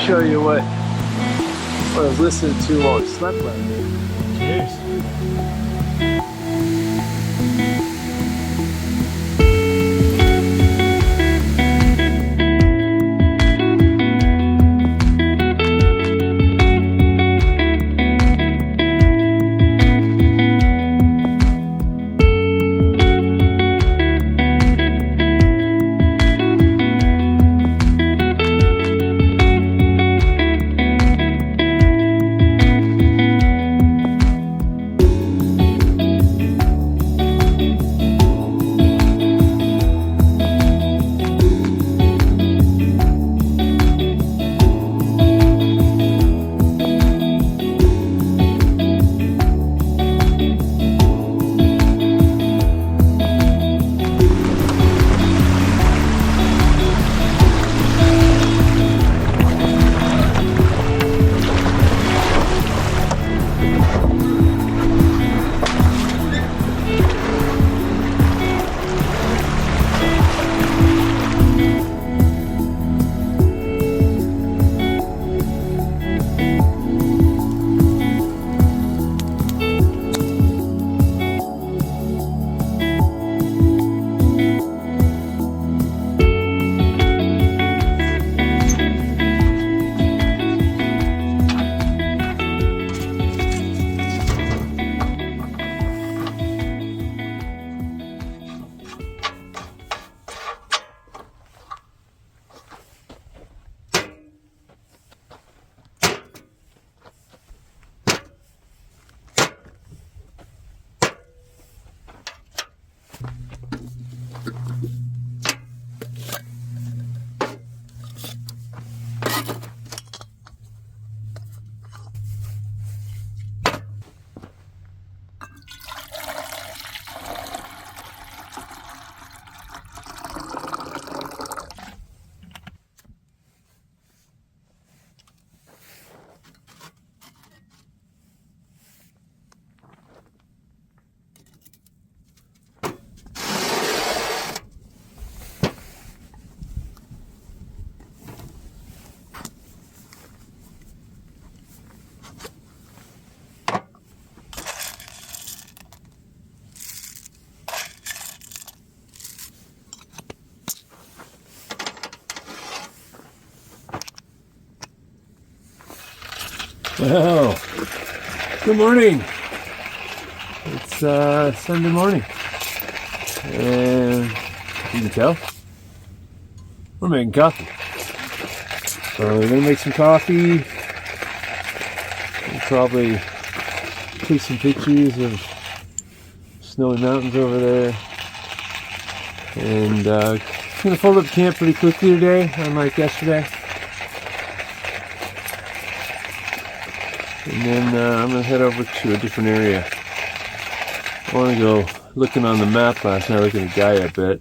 show you what I was listening to while I slept last night. Cheers. Well, good morning. It's Sunday morning, and you can tell we're making coffee. So we're gonna make some coffee. We'll probably take some pictures of snowy mountains over there, and gonna fold up camp pretty quickly today, unlike yesterday. And then I'm going to head over to a different area. I want to go looking on the map last night, looking at Gaia a bit.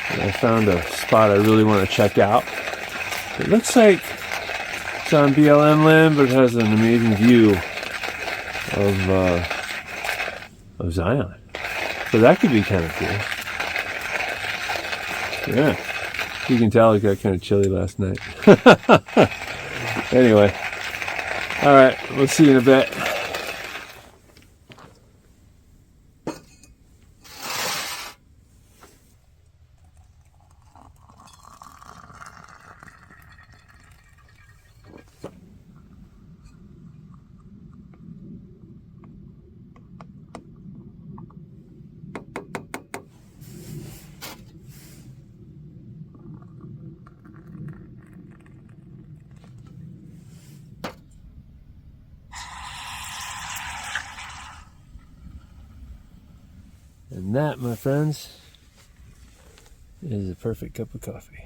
And I found a spot I really want to check out. It looks like it's on BLM land, but it has an amazing view of Zion. So that could be kind of cool. Yeah. You can tell it got kind of chilly last night. Anyway. All right, we'll see you in a bit. And that, my friends, is a perfect cup of coffee.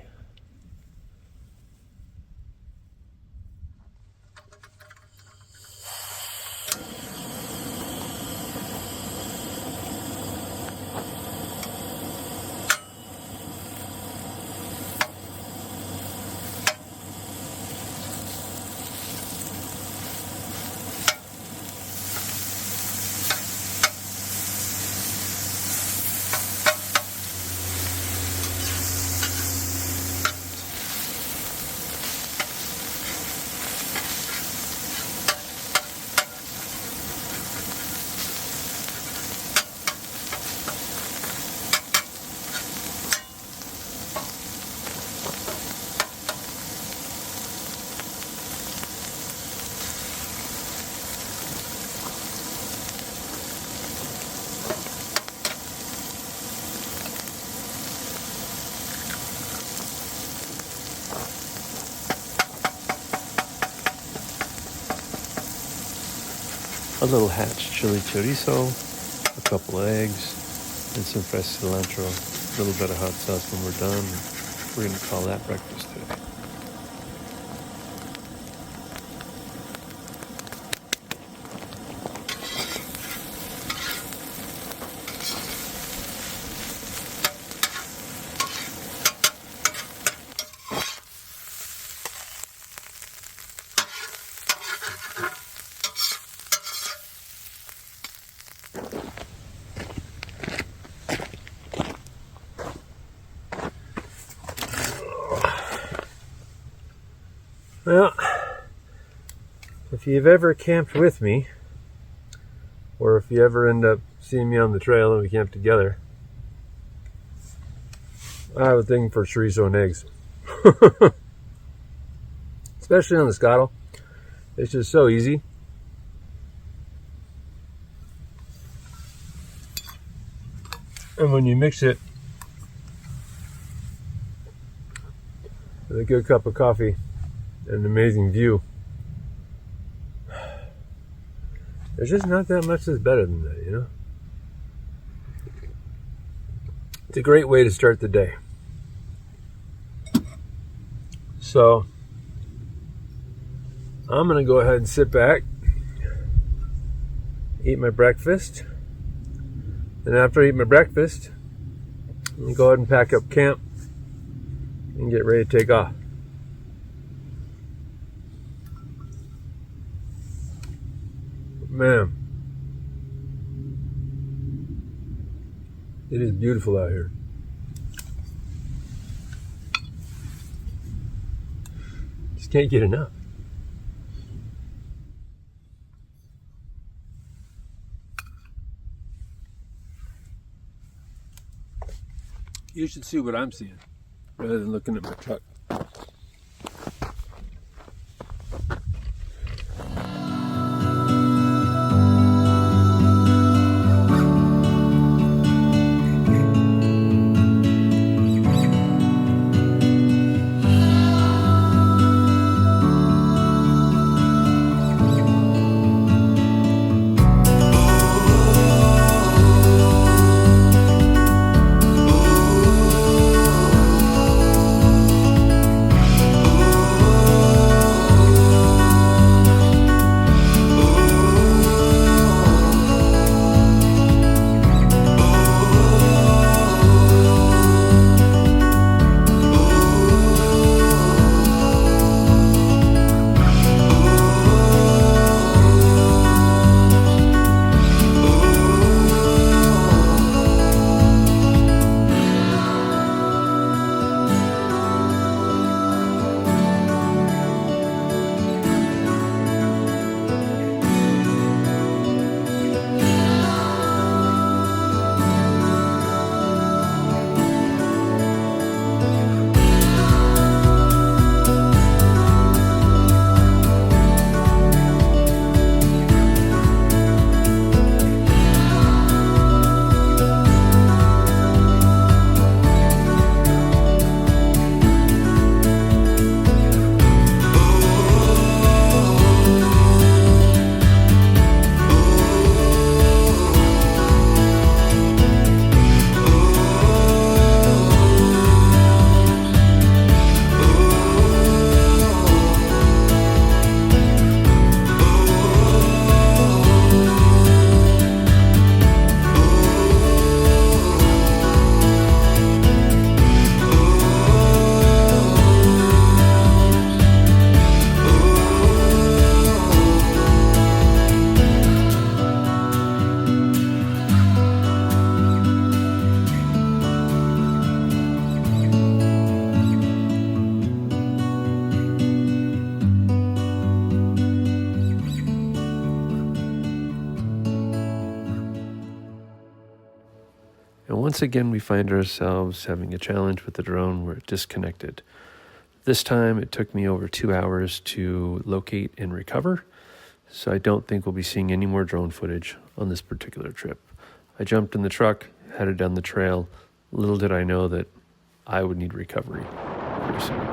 little hatch chili chorizo, a couple of eggs, and some fresh cilantro, a little bit of hot sauce when we're done. We're going to call that breakfast today. Well, if you've ever camped with me, or if you ever end up seeing me on the trail and we camp together, I have a thing for chorizo and eggs. Especially on the Scottle. It's just so easy. And when you mix it with a good cup of coffee, an amazing view, there's just not that much that's better than that, you know? It's a great way to start the day. So, I'm going to go ahead and sit back, eat my breakfast, and after I eat my breakfast, I'm going to go ahead and pack up camp and get ready to take off. Man, it is beautiful out here. Just can't get enough. You should see what I'm seeing rather than looking at my truck. And once again, we find ourselves having a challenge with the drone. We're disconnected. This time, it took me over 2 hours to locate and recover, so I don't think we'll be seeing any more drone footage on this particular trip. I jumped in the truck, headed down the trail. Little did I know that I would need recovery very soon.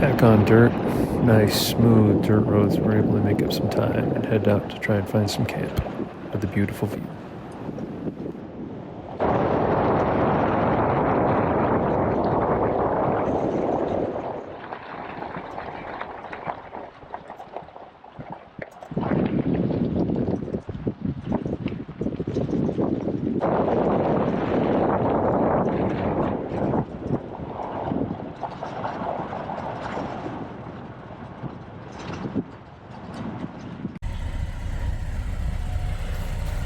Back on dirt, nice smooth dirt roads. We're able to make up some time and head out to try and find some camp with a beautiful view.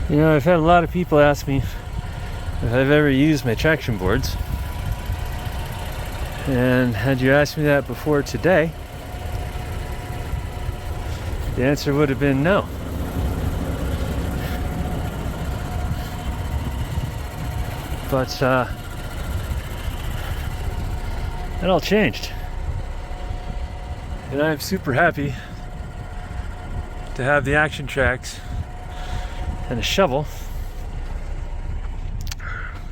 You know, I've had a lot of people ask me if I've ever used my traction boards. And had you asked me that before today, the answer would have been no. But it all changed. And I'm super happy to have the action tracks and a shovel,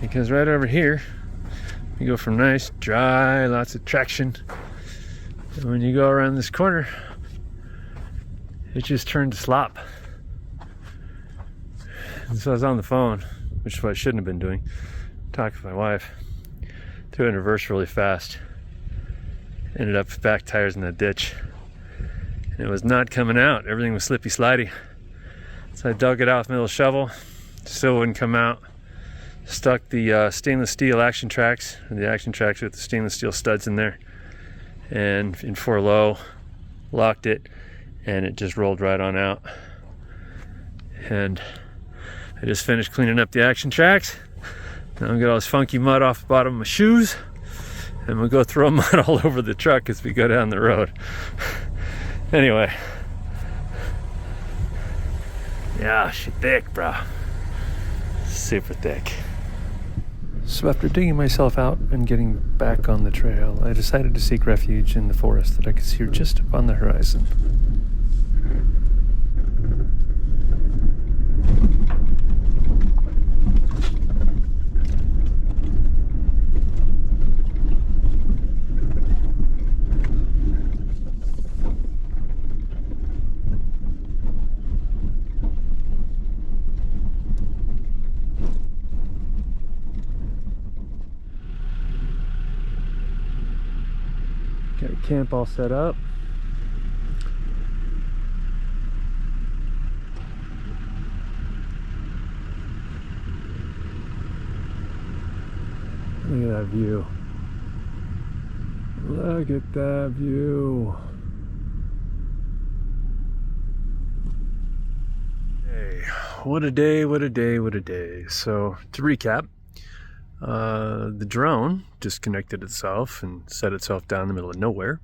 because right over here you go from nice, dry, lots of traction, and when you go around this corner, it just turned to slop. And so I was on the phone, which is what I shouldn't have been doing, talking to my wife, threw it in reverse really fast, ended up with back tires in the ditch, and it was not coming out. Everything was slippy slidey. So I dug it out with my little shovel, still wouldn't come out. Stuck the stainless steel action tracks, or the action tracks with the stainless steel studs in there, and in 4 low, locked it, and it just rolled right on out. And I just finished cleaning up the action tracks. Now I'm gonna get all this funky mud off the bottom of my shoes, and we'll go throw mud all over the truck as we go down the road. Anyway. Yeah, she's thick, bro. Super thick. So after digging myself out and getting back on the trail, I decided to seek refuge in the forest that I could see just up on the horizon. Got a camp all set up. Look at that view. Look at that view. Hey, what a day, what a day, what a day. So to recap, the drone disconnected itself and set itself down in the middle of nowhere.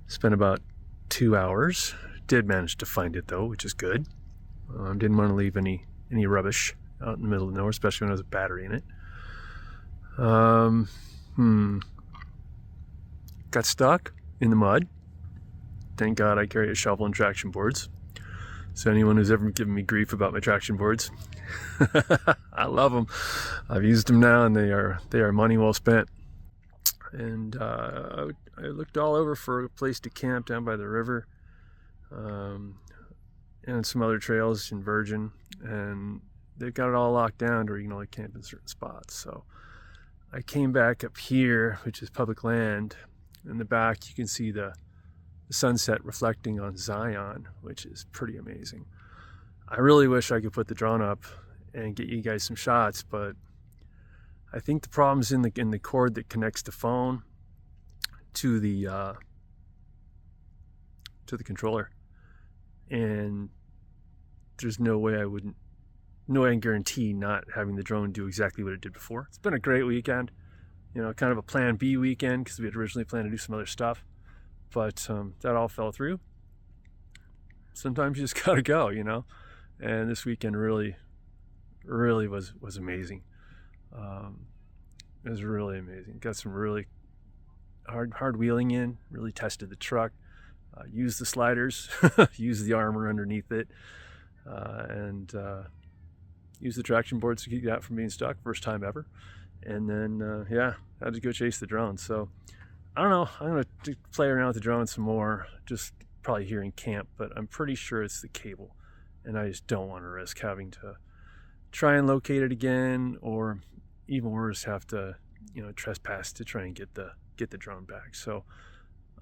Spent about 2 hours. Did manage to find it though, which is good. Didn't want to leave any rubbish out in the middle of nowhere, especially when there was a battery in it. Got stuck in the mud. Thank God I carry a shovel and traction boards. So anyone who's ever given me grief about my traction boards, I love them. I've used them now, and they are money well spent. And I looked all over for a place to camp down by the river, and some other trails in Virgin, and they've got it all locked down to where you can only camp in certain spots. So I came back up here, which is public land. In the back, you can see the sunset reflecting on Zion, which is pretty amazing. I really wish I could put the drone up and get you guys some shots, but I think the problem's in the cord that connects the phone to the controller, and there's no way I can guarantee not having the drone do exactly what it did before. It's been a great weekend, you know, kind of a plan B weekend, because we had originally planned to do some other stuff, but that all fell through. Sometimes you just gotta go, you know, and this weekend really was amazing. It was really amazing. Got some really hard wheeling in, really tested the truck, used the sliders, used the armor underneath it, and used the traction boards to keep that from being stuck, first time ever. And then, yeah, had to go chase the drone. So I don't know. I'm going to play around with the drone some more, just probably here in camp, but I'm pretty sure it's the cable. And I just don't want to risk having to try and locate it again, or even worse, have to, trespass to try and get the drone back. So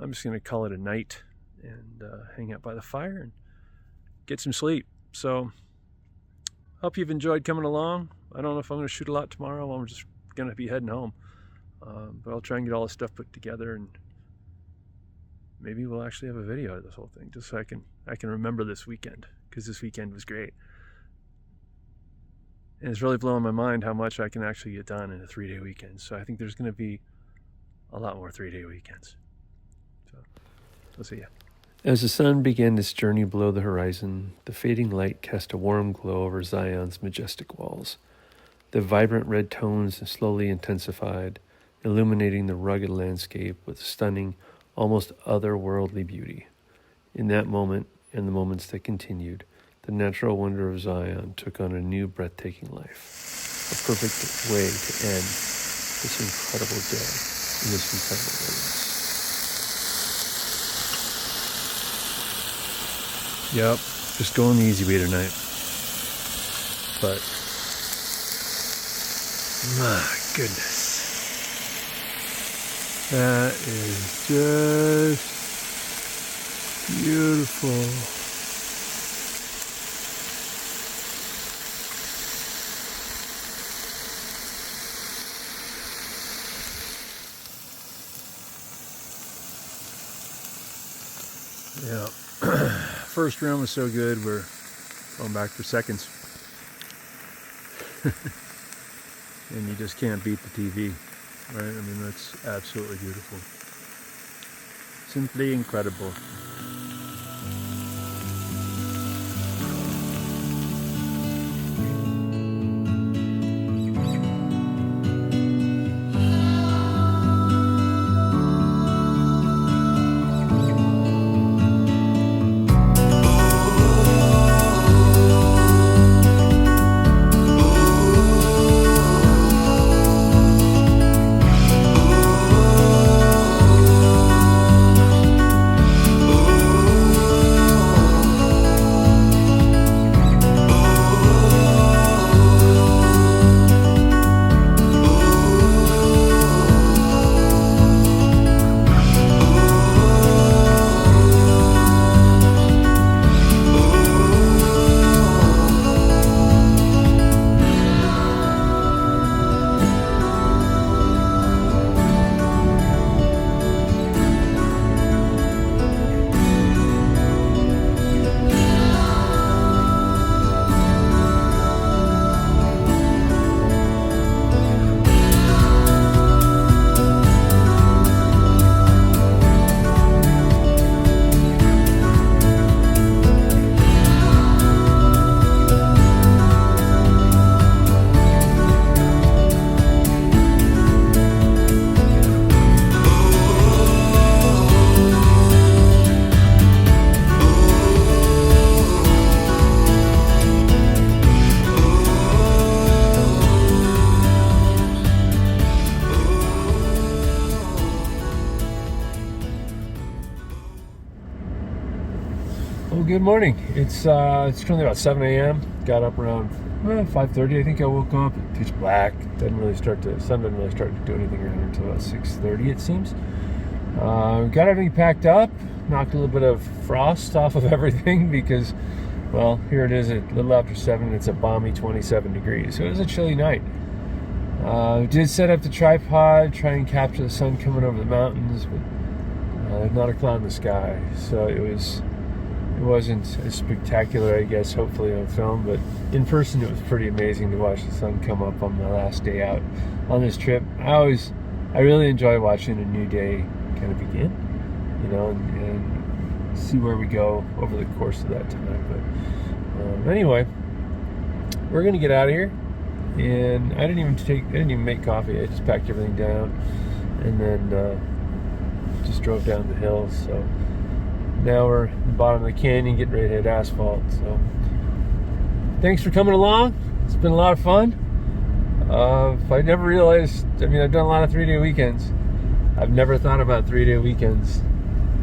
I'm just going to call it a night and hang out by the fire and get some sleep. So hope you've enjoyed coming along. I don't know if I'm going to shoot a lot tomorrow. I'm just going to be heading home. But I'll try and get all this stuff put together, and maybe we'll actually have a video of this whole thing, just so I can remember this weekend, because this weekend was great. And it's really blowing my mind how much I can actually get done in a 3-day weekend. So I think there's going to be a lot more 3-day weekends. So we'll see ya. As the sun began its journey below the horizon, the fading light cast a warm glow over Zion's majestic walls. The vibrant red tones slowly intensified, illuminating the rugged landscape with stunning, almost otherworldly beauty. In that moment, and the moments that continued, the natural wonder of Zion took on a new breathtaking life, a perfect way to end this incredible day in this incredible wilderness. Yep, just going the easy way tonight. But, my goodness. That is just beautiful. Yeah. First round was so good, we're going back for seconds. And you just can't beat the TV. Right? I mean, that's absolutely beautiful. Simply incredible. Well, good morning. It's currently about 7 a.m. Got up around 5:30. I think I woke up. Pitch black. Sun didn't really start to do anything around until about 6:30, it seems. Got everything packed up. Knocked a little bit of frost off of everything because, well, here it is at a little after 7. It's a balmy 27 degrees. So it was a chilly night. Did set up the tripod, try and capture the sun coming over the mountains, but not a cloud in the sky. So it wasn't as spectacular, I guess, hopefully on film, but in person it was pretty amazing to watch the sun come up on the last day out on this trip. I really enjoy watching a new day kind of begin, and see where we go over the course of that time. But anyway, we're gonna get out of here, and I didn't even make coffee. I just packed everything down and then just drove down the hill. So now we're at the bottom of the canyon getting ready to hit asphalt. So thanks for coming along. It's been a lot of fun. I never realized, I've done a lot of 3-day weekends. I've never thought about 3-day weekends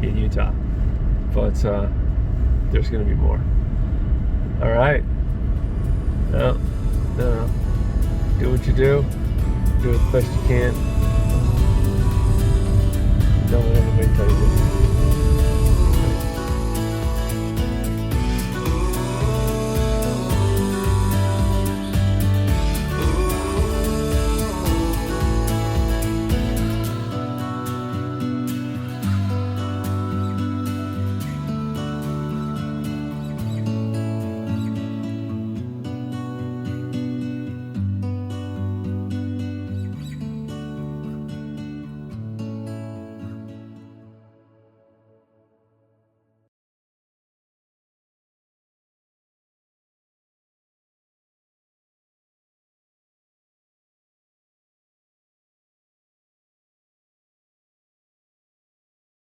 in Utah, but there's going to be more. All right. No. Do what you do. Do it the best you can. Don't let anybody